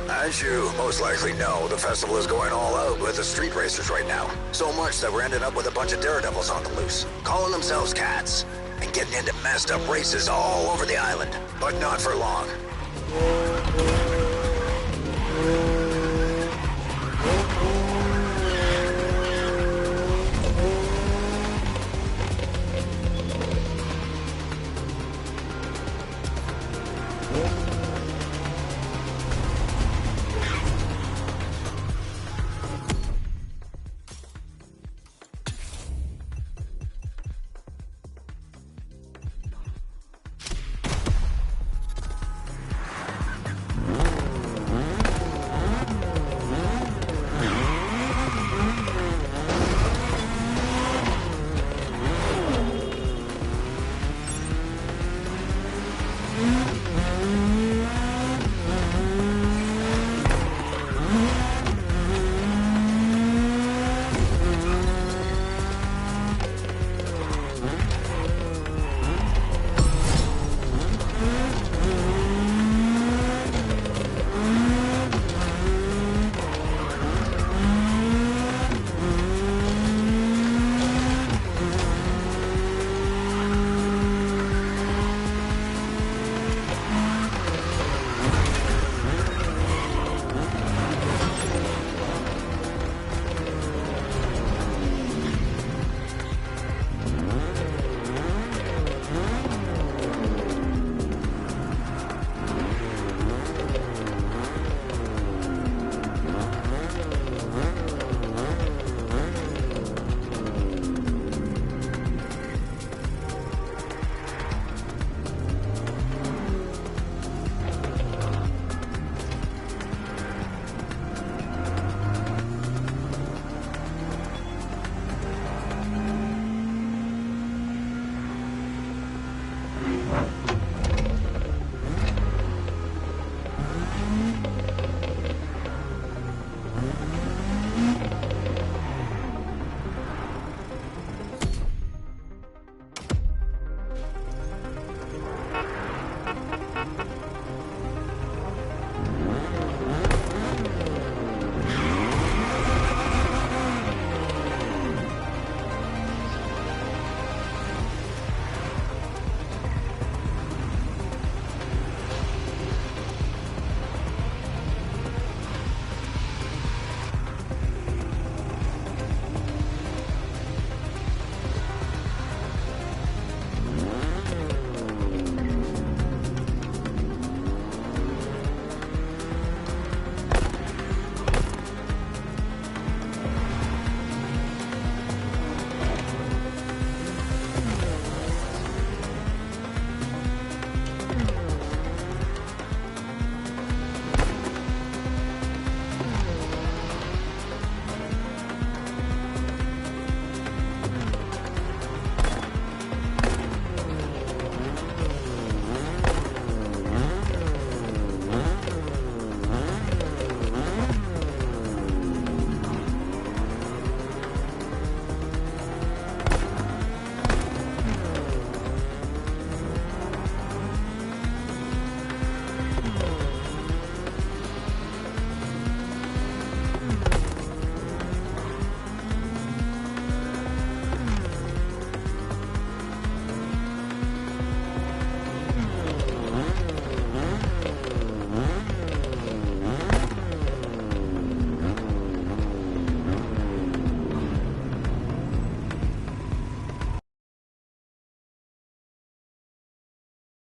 As you most likely know, the festival is going all out with the street racers right now. So much that we're ending up with a bunch of daredevils on the loose, calling themselves cats, and getting into messed up races all over the island. But not for long.